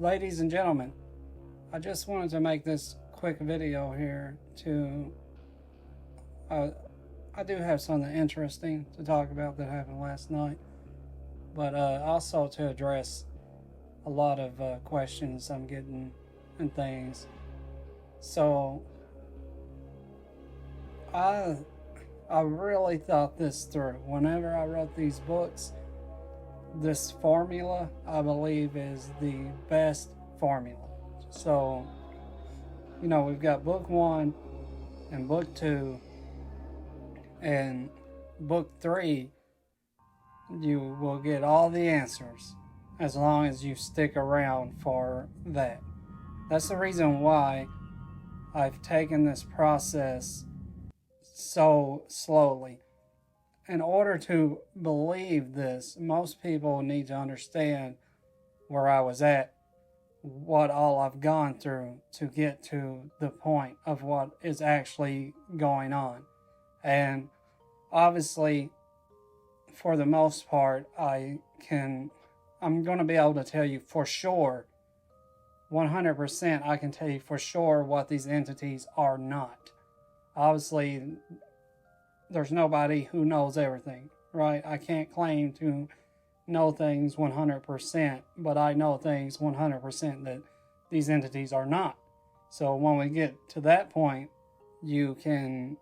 ladies and gentlemen, I just wanted to make this quick video here to I do have something interesting to talk about that happened last night, but also to address a lot of questions I'm getting and things. So I really thought this through. Whenever I wrote these books, this formula, I believe, is the best formula. So, we've got book 1 and book 2, and book 3, you will get all the answers as long as you stick around for that. That's the reason why I've taken this process so slowly. In order to believe this, most people need to understand where I was at, what all I've gone through to get to the point of what is actually going on. And obviously, for the most part, I'm going to be able to tell you for sure, 100%, I can tell you for sure what these entities are not. Obviously, there's nobody who knows everything, right? I can't claim to know things 100%, but I know things 100% that these entities are not. So when we get to that point, you can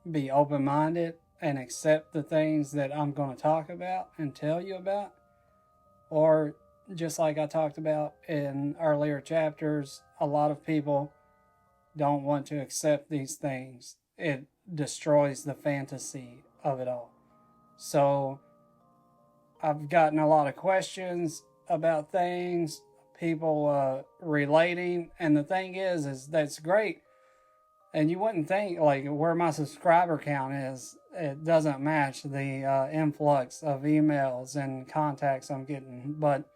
be open-minded and accept the things that I'm going to talk about and tell you about. Or just like I talked about in earlier chapters, a lot of people don't want to accept these things. It destroys the fantasy of it all. So I've gotten a lot of questions about things, people relating, and the thing is that's great. And you wouldn't think, like, where my subscriber count is, it doesn't match the influx of emails and contacts I'm getting. But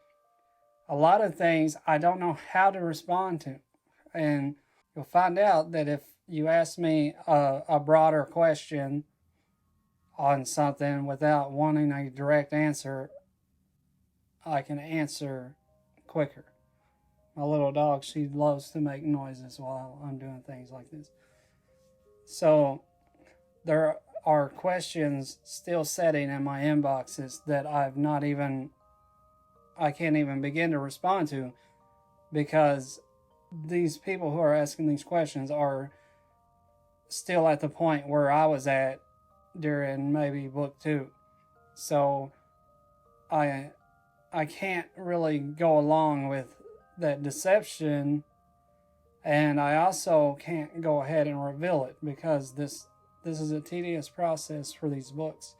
a lot of things I don't know how to respond to. And you'll find out that if you ask me a broader question on something without wanting a direct answer, I can answer quicker. My little dog, she loves to make noises while I'm doing things like this. So there are questions still sitting in my inboxes that I can't even begin to respond to, because these people who are asking these questions are still at the point where I was at during maybe book 2. So I can't really go along with that deception, and I also can't go ahead and reveal it, because this is a tedious process for these books,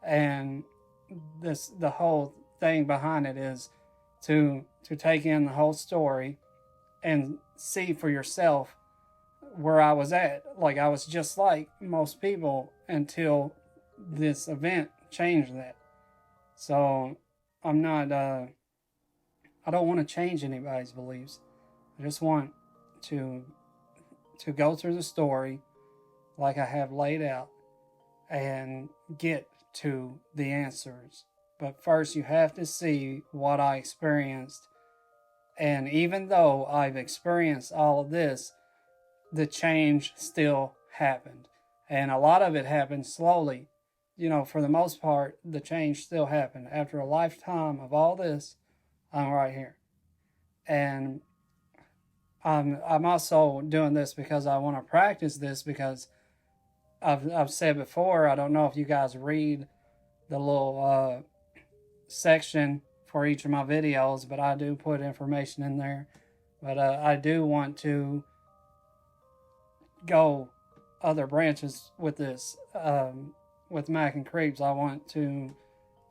and the whole thing behind it is to take in the whole story and see for yourself where I was at. Like, I was just like most people until this event changed that. So I'm not I don't want to change anybody's beliefs. I just want to go through the story like I have laid out and get to the answers. But first, you have to see what I experienced. And even though I've experienced all of this, the change still happened. And a lot of it happened slowly. For the most part, the change still happened. After a lifetime of all this, I'm right here. And I'm also doing this because I want to practice this, because I've said before, I don't know if you guys read the little section for each of my videos, but I do put information in there. But I do want to go other branches with this. With Mac and Creeps, I want to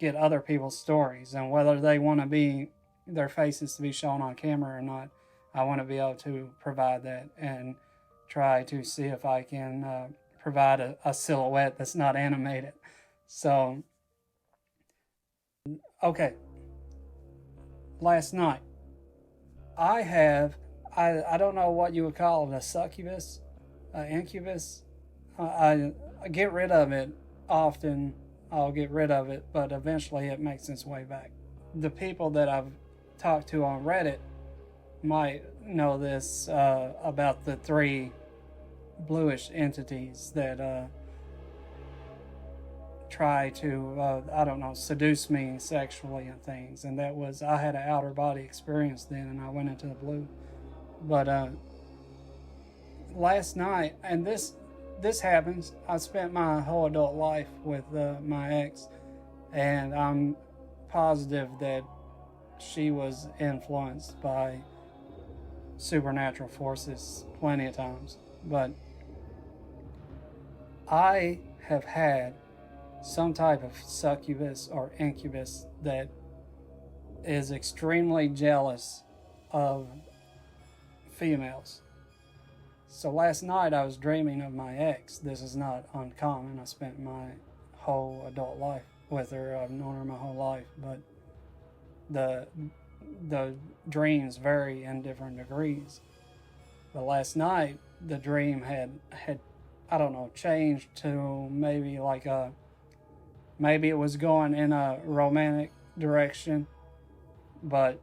get other people's stories, and whether they want to be their faces to be shown on camera or not, I want to be able to provide that and try to see if I can provide a silhouette that's not animated. So, okay. Last night, I don't know what you would call it, a succubus, incubus. I get rid of it often. I'll get rid of it, but eventually it makes its way back. The people that I've talk to on Reddit might know this about the 3 bluish entities that try to, I don't know, seduce me sexually and things. And that was, I had an outer body experience then, and I went into the blue. But last night, and this happens, I spent my whole adult life with my ex, and I'm positive that she was influenced by supernatural forces plenty of times. But I have had some type of succubus or incubus that is extremely jealous of females. So last night I was dreaming of my ex. This is not uncommon. I spent my whole adult life with her. I've known her my whole life, but the dreams vary in different degrees. But last night the dream had I don't know, changed to maybe like maybe it was going in a romantic direction. But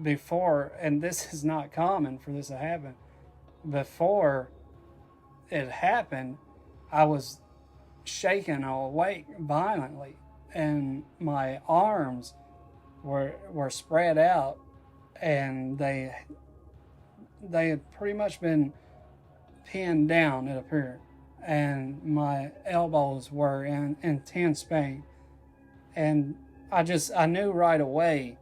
before, and this is not common for this to happen, before it happened, I was shaken awake violently, and my arms were spread out, and they had pretty much been pinned down, it appeared, and my elbows were in intense pain. And I knew right away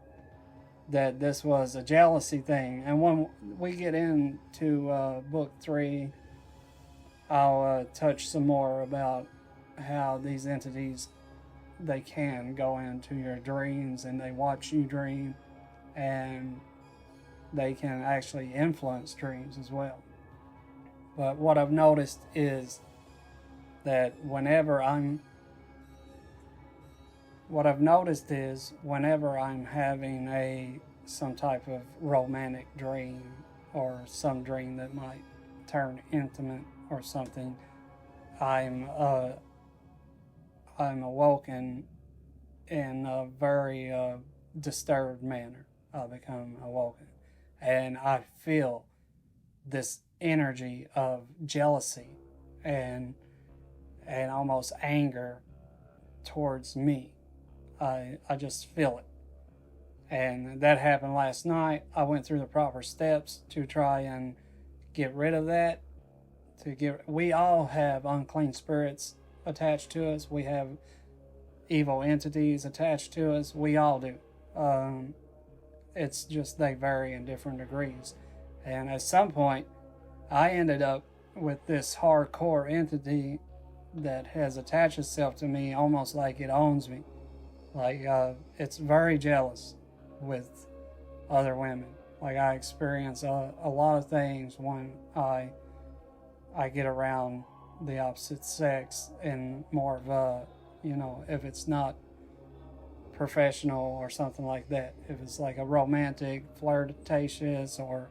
that this was a jealousy thing. And when we get into book 3, I'll touch some more about how these entities, they can go into your dreams and they watch you dream, and they can actually influence dreams as well. But what I've noticed is that whenever I'm having some type of romantic dream, or some dream that might turn intimate or something, I'm awoken in a very disturbed manner. I become awoken, and I feel this energy of jealousy and almost anger towards me. I just feel it. And that happened last night. I went through the proper steps to try and get rid of that. We all have unclean spirits attached to us. We have evil entities attached to us. We all do. It's just they vary in different degrees. And at some point, I ended up with this hardcore entity that has attached itself to me almost like it owns me. Like it's very jealous with other women. Like I experience a lot of things when I get around the opposite sex, and more of a, if it's not professional or something like that, if it's like a romantic, flirtatious, or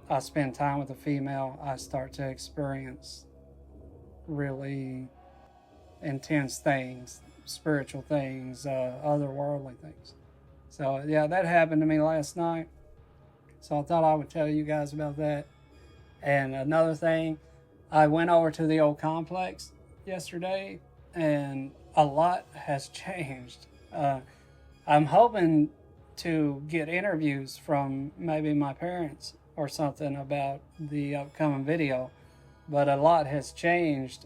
I spend time with a female, I start to experience really intense things, spiritual things, otherworldly things. So yeah, that happened to me last night. So I thought I would tell you guys about that. And another thing, I went over to the old complex yesterday, and a lot has changed. I'm hoping to get interviews from maybe my parents or something about the upcoming video, but a lot has changed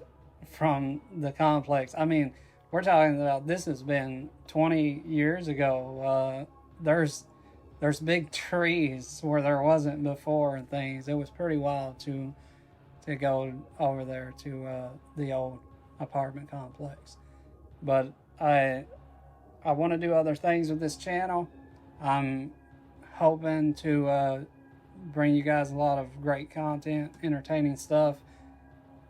from the complex. I mean, we're talking about, this has been 20 years ago. There's big trees where there wasn't before and things. It was pretty wild to go over there to the old apartment complex. But I want to do other things with this channel. I'm hoping to bring you guys a lot of great content, entertaining stuff.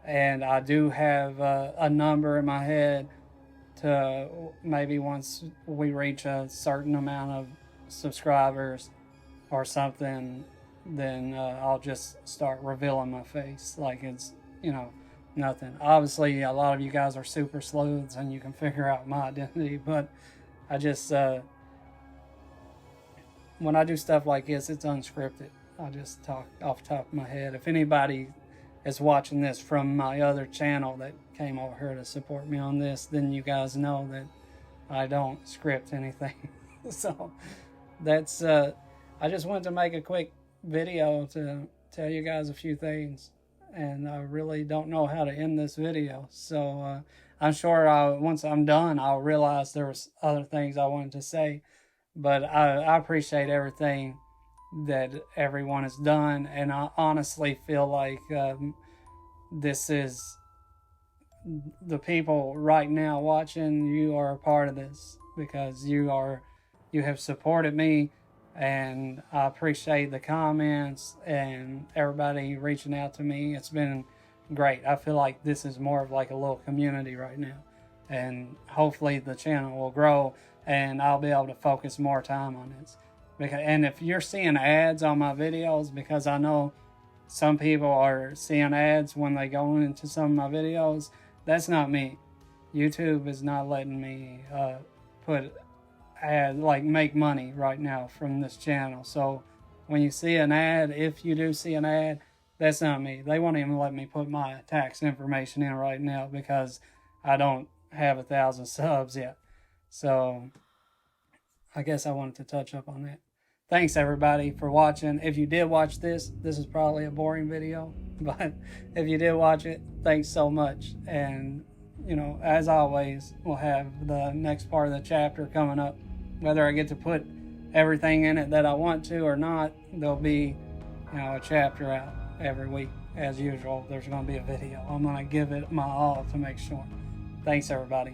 And I do have a number in my head to maybe once we reach a certain amount of subscribers or something, then I'll just start revealing my face like it's, nothing. Obviously, a lot of you guys are super sleuths and you can figure out my identity, but I just when I do stuff like this, it's unscripted. I just talk off the top of my head. If anybody is watching this from my other channel that came over here to support me on this, then you guys know that I don't script anything. So that's I just wanted to make a quick video to tell you guys a few things, and I really don't know how to end this video. So I'm sure once I'm done, I'll realize there was other things I wanted to say. But I appreciate everything that everyone has done, and I honestly feel like this is the people right now watching. You are a part of this because you have supported me, and I appreciate the comments and everybody reaching out to me. It's been great. I feel like this is more of like a little community right now, and hopefully the channel will grow and I'll be able to focus more time on this. And if you're seeing ads on my videos, because I know some people are seeing ads when they go into some of my videos, that's not me. YouTube is not letting me make money right now from this channel. So when you see an ad, if you do see an ad, that's not me. They won't even let me put my tax information in right now because I don't have 1,000 subs yet. So I guess I wanted to touch up on that. Thanks everybody for watching. If you did watch this is probably a boring video, but if you did watch it, thanks so much. And you know, as always, we'll have the next part of the chapter coming up. Whether I get to put everything in it that I want to or not, there'll be, you know, a chapter out every week. As usual, there's going to be a video. I'm going to give it my all to make sure. Thanks everybody.